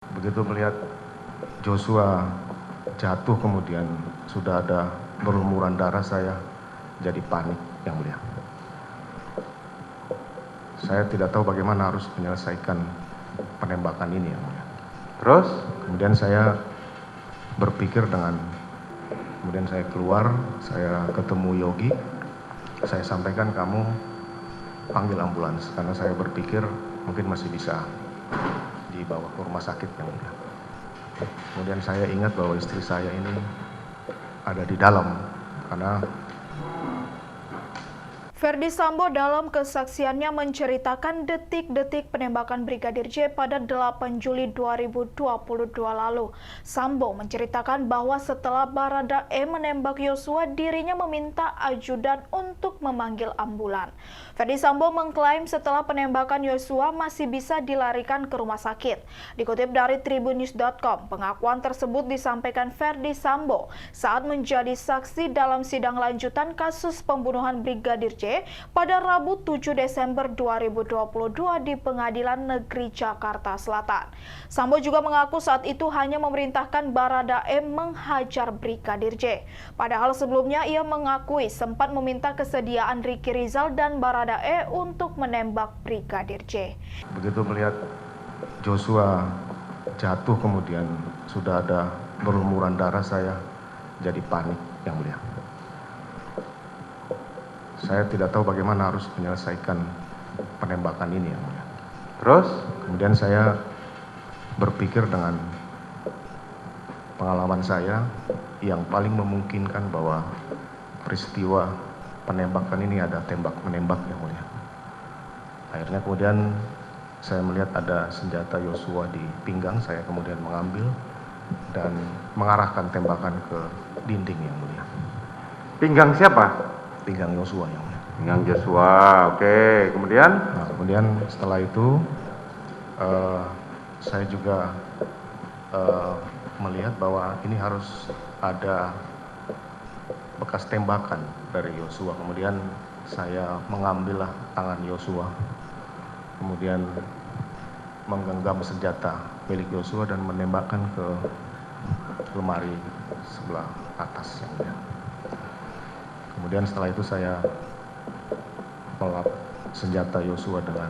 Begitu melihat Joshua jatuh kemudian sudah ada berlumuran darah, saya jadi panik, Yang Mulia. Saya tidak tahu bagaimana harus menyelesaikan penembakan ini, Yang Mulia. Terus? Kemudian saya berpikir kemudian saya keluar, saya ketemu Yogi, saya sampaikan kamu panggil ambulans, karena saya berpikir mungkin masih bisa dibawa ke rumah sakit, Yang Mulia. Kemudian saya ingat bahwa istri saya ini ada di dalam, karena Ferdy Sambo dalam kesaksiannya menceritakan detik-detik penembakan Brigadir J pada 8 Juli 2022 lalu. Sambo menceritakan bahwa setelah Baradae menembak Yosua, dirinya meminta ajudan untuk memanggil ambulan. Ferdy Sambo mengklaim setelah penembakan Yosua masih bisa dilarikan ke rumah sakit. Dikutip dari tribunnews.com, pengakuan tersebut disampaikan Ferdy Sambo saat menjadi saksi dalam sidang lanjutan kasus pembunuhan Brigadir J pada Rabu 7 Desember 2022 di Pengadilan Negeri Jakarta Selatan. Sambo juga mengaku saat itu hanya memerintahkan Baradae menghajar Brigadir J. Padahal sebelumnya ia mengakui sempat meminta kesediaan Ricky Rizal dan Baradae untuk menembak Brigadir J. Begitu melihat Joshua jatuh kemudian sudah ada berlumuran darah, saya jadi panik, Yang Mulia. Saya tidak tahu bagaimana harus menyelesaikan penembakan ini, Yang Mulia. Terus? Kemudian saya berpikir dengan pengalaman saya yang paling memungkinkan bahwa peristiwa penembakan ini ada tembak-menembak, Yang Mulia. Akhirnya kemudian saya melihat ada senjata Yosua di pinggang, saya kemudian mengambil dan mengarahkan tembakan ke dinding, Yang Mulia. Pinggang siapa? Pinggang Yosua, Yang Mulia. Pinggang Joshua, oke. Kemudian? Nah, kemudian setelah itu saya juga melihat bahwa ini harus ada bekas tembakan dari Yosua. Kemudian saya mengambillah tangan Yosua, kemudian menggenggam senjata milik Yosua dan menembakkan ke lemari sebelah atas, Yang Mulia. Kemudian setelah itu saya melap senjata Yosua dengan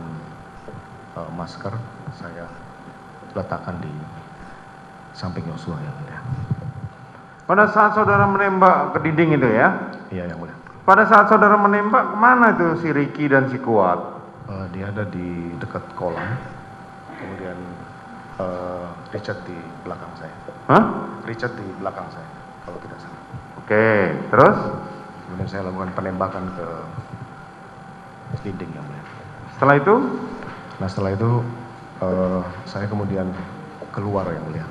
masker, saya letakkan di samping Yosua, Yang Mulia. Pada saat saudara menembak ke dinding itu ya? Iya, Yang Mulia. Pada saat saudara menembak, kemana itu si Ricky dan si Kuat? Dia ada di dekat kolam, kemudian Richard di belakang saya. Hah? Richard di belakang saya, kalau tidak salah. Oke, terus? Kemudian saya lakukan penembakan ke dinding, Yang Mulia. Setelah itu? Nah, setelah itu saya kemudian keluar, Yang Mulia.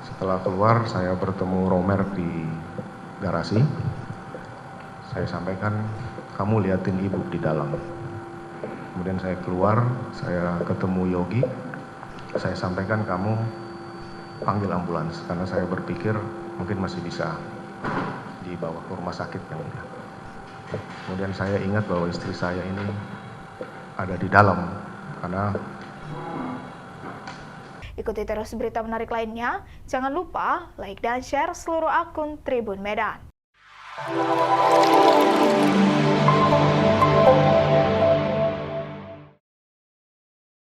Setelah keluar, saya bertemu Romer di garasi. Saya sampaikan, kamu liatin ibu di dalam. Kemudian saya keluar, saya ketemu Yogi. Saya sampaikan, kamu panggil ambulans, karena saya berpikir mungkin masih bisa dibawa ke rumah sakit, Yang Mulia. Kemudian saya ingat bahwa istri saya ini ada di dalam, karena Ikuti terus berita menarik lainnya. Jangan lupa like dan share seluruh akun Tribun Medan.